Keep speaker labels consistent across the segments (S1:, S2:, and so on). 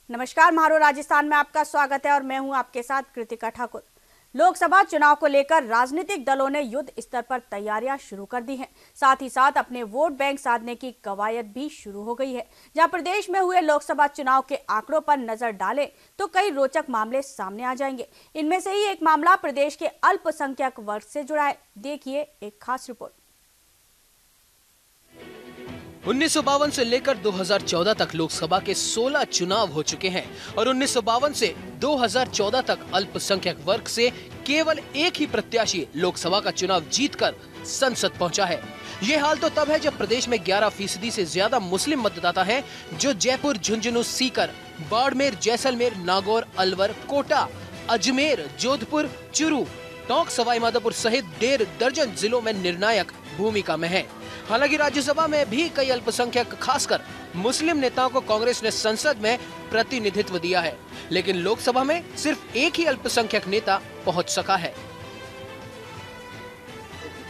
S1: नमस्कार, महारो राजस्थान में आपका स्वागत है और मैं हूं आपके साथ कृतिका ठाकुर। लोकसभा चुनाव को लेकर राजनीतिक दलों ने युद्ध स्तर पर तैयारियां शुरू कर दी हैं। साथ ही साथ अपने वोट बैंक साधने की कवायद भी शुरू हो गई है। जहां प्रदेश में हुए लोकसभा चुनाव के आंकड़ों पर नजर डालें तो कई रोचक मामले सामने आ जाएंगे। इनमें से ही एक मामला प्रदेश के अल्पसंख्यक वर्ग से जुड़ा है। देखिए एक खास रिपोर्ट।
S2: 1952 से लेकर 2014 तक लोकसभा के 16 चुनाव हो चुके हैं और 1952 से 2014 तक अल्पसंख्यक वर्ग से केवल एक ही प्रत्याशी लोकसभा का चुनाव जीतकर संसद पहुंचा है। ये हाल तो तब है जब प्रदेश में 11% से ज्यादा मुस्लिम मतदाता हैं, जो जयपुर, झुंझुनू, सीकर, बाड़मेर, जैसलमेर, नागौर, अलवर, कोटा, अजमेर, जोधपुर, चुरू, टोंक, सवाईमाधोपुर सहित 1.5 दर्जन जिलों में निर्णायक भूमिका में है। हालांकि राज्यसभा में भी कई अल्पसंख्यक, खासकर मुस्लिम नेताओं को कांग्रेस ने संसद में प्रतिनिधित्व दिया है, लेकिन लोकसभा में सिर्फ एक ही अल्पसंख्यक नेता पहुंच सका है।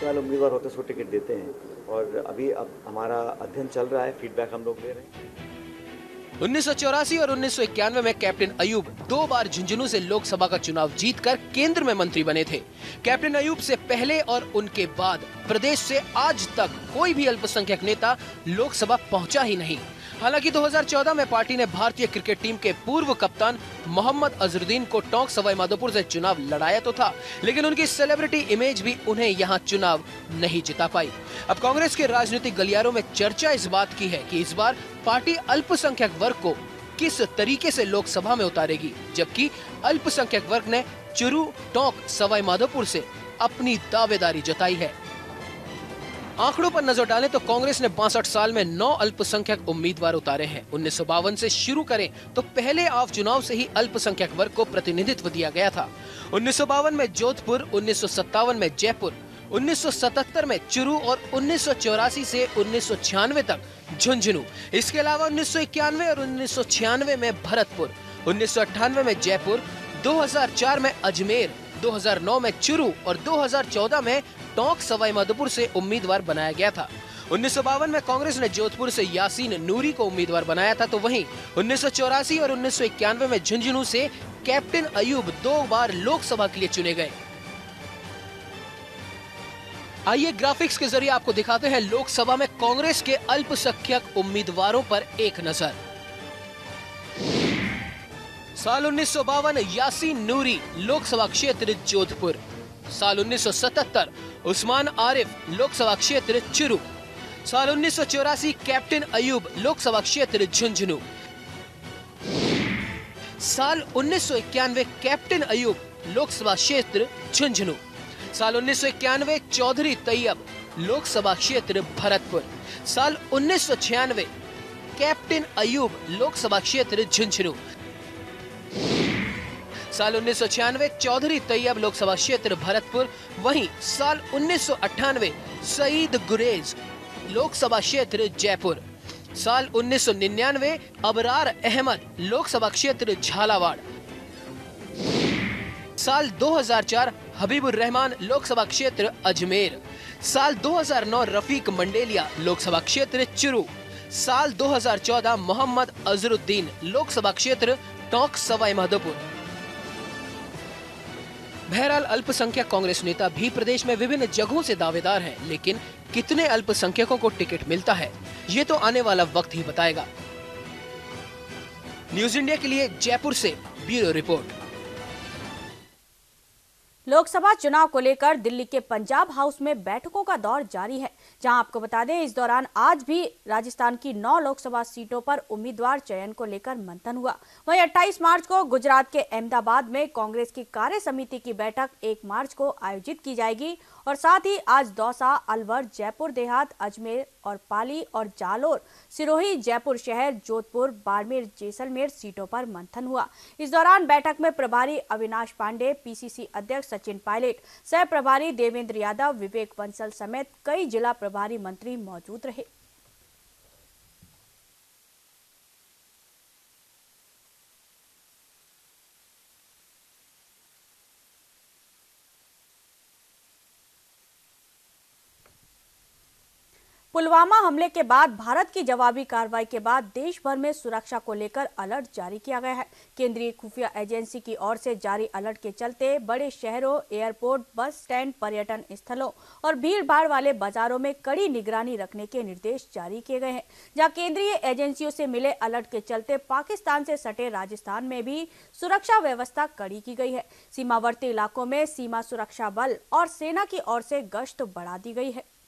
S3: उम्मीदवार होते हैं, टिकट देते हैं और अभी हमारा अध्ययन चल रहा है, फीडबैक हम लोग ले रहे हैं।
S2: 1984 और 1991 में कैप्टन अयूब 2 बार झुंझुनू से लोकसभा का चुनाव जीतकर केंद्र में मंत्री बने थे। कैप्टन अयूब से पहले और उनके बाद प्रदेश से आज तक कोई भी अल्पसंख्यक नेता लोकसभा पहुंचा ही नहीं। हालांकि 2014 में पार्टी ने भारतीय क्रिकेट टीम के पूर्व कप्तान मोहम्मद अजहरुद्दीन को टोंक, सवाईमाधोपुर से चुनाव लड़ाया तो था, लेकिन उनकी सेलिब्रिटी इमेज भी उन्हें यहां चुनाव नहीं जिता पाई। अब कांग्रेस के राजनीतिक गलियारों में चर्चा इस बात की है कि इस बार पार्टी अल्पसंख्यक वर्ग को किस तरीके से लोकसभा में उतारेगी, जबकि अल्पसंख्यक वर्ग ने चुरू, टोंक, सवाईमाधोपुर से अपनी दावेदारी जताई है। आंकड़ों पर नजर डालें तो कांग्रेस ने 62 साल में 9 अल्पसंख्यक उम्मीदवार उतारे हैं। 1952 से शुरू करें तो पहले आव चुनाव से ही अल्पसंख्यक वर्ग को प्रतिनिधित्व दिया गया था। 1952 में जोधपुर, 1957 में जयपुर, 1977 में चुरू और 1984 से 1996 तक झुंझुनू। इसके अलावा 1991 और 1996 में भरतपुर, 1998 में जयपुर, 2004 में अजमेर, 2009 में चुरू और 2014 में टोंक, सवाईमाधोपुर से उम्मीदवार बनाया गया था। 1952 में कांग्रेस ने जोधपुर से यासीन नूरी को उम्मीदवार बनाया था, तो वहीं 1984 और 1991 में झुंझुनू से कैप्टन अयूब 2 बार लोकसभा के लिए चुने गए। आइए ग्राफिक्स के जरिए आपको दिखाते हैं लोकसभा में कांग्रेस के अल्पसंख्यक उम्मीदवारों पर एक नजर। साल 1952 यासीन नूरी, लोकसभा क्षेत्र जोधपुर। साल 1977 उस्मान आरिफ, लोकसभा क्षेत्र चुरू। साल 1984 कैप्टन अयूब, लोकसभा क्षेत्र झुंझुनू। साल 1991 कैप्टन अयूब, लोकसभा क्षेत्र झुंझुनू। साल 1991 चौधरी तैयब, लोकसभा क्षेत्र भरतपुर। साल 1996 कैप्टन अयूब, लोकसभा क्षेत्र झुंझुनू। साल 1996 चौधरी तैयब, लोकसभा क्षेत्र भरतपुर। वहीं साल 1998 सईद गुरेज, लोकसभा क्षेत्र जयपुर। साल 1999 अबरार अहमद, लोकसभा क्षेत्र झालावाड़। साल 2004 हबीबुर रहमान, लोकसभा क्षेत्र अजमेर। साल 2009 रफीक मंडेलिया, लोकसभा क्षेत्र चुरू। साल 2014 मोहम्मद अजहरुद्दीन, लोकसभा क्षेत्र टोंक, सवाईमाधोपुर। बहरहाल अल्पसंख्यक कांग्रेस नेता भी प्रदेश में विभिन्न जगहों से दावेदार हैं, लेकिन कितने अल्पसंख्यकों को टिकट मिलता है, ये तो आने वाला वक्त ही बताएगा। न्यूज इंडिया के लिए जयपुर से ब्यूरो रिपोर्ट।
S1: लोकसभा चुनाव को लेकर दिल्ली के पंजाब हाउस में बैठकों का दौर जारी है, जहां आपको बता दें इस दौरान आज भी राजस्थान की 9 लोकसभा सीटों पर उम्मीदवार चयन को लेकर मंथन हुआ। वहीं 28 मार्च को गुजरात के अहमदाबाद में कांग्रेस की कार्य समिति की बैठक 1 मार्च को आयोजित की जाएगी और साथ ही आज दौसा, अलवर, जयपुर देहात, अजमेर और पाली और जालोर, सिरोही, जयपुर शहर, जोधपुर, बाड़मेर, जैसलमेर सीटों पर मंथन हुआ। इस दौरान बैठक में प्रभारी अविनाश पांडे, पीसीसी अध्यक्ष सचिन पायलट, सह प्रभारी देवेंद्र यादव, विवेक बंसल समेत कई जिला प्रभारी मंत्री मौजूद रहे। पुलवामा हमले के बाद भारत की जवाबी कार्रवाई के बाद देश भर में सुरक्षा को लेकर अलर्ट जारी किया गया है। केंद्रीय खुफिया एजेंसी की ओर से जारी अलर्ट के चलते बड़े शहरों, एयरपोर्ट, बस स्टैंड, पर्यटन स्थलों और भीड़-भाड़ वाले बाजारों में कड़ी निगरानी रखने के निर्देश जारी किए गए हैं। जहां केंद्रीय एजेंसियों से मिले अलर्ट के चलते पाकिस्तान से सटे राजस्थान में भी सुरक्षा व्यवस्था कड़ी की गई है। सीमावर्ती इलाकों में सीमा सुरक्षा बल और सेना की ओर से गश्त बढ़ा दी गई है।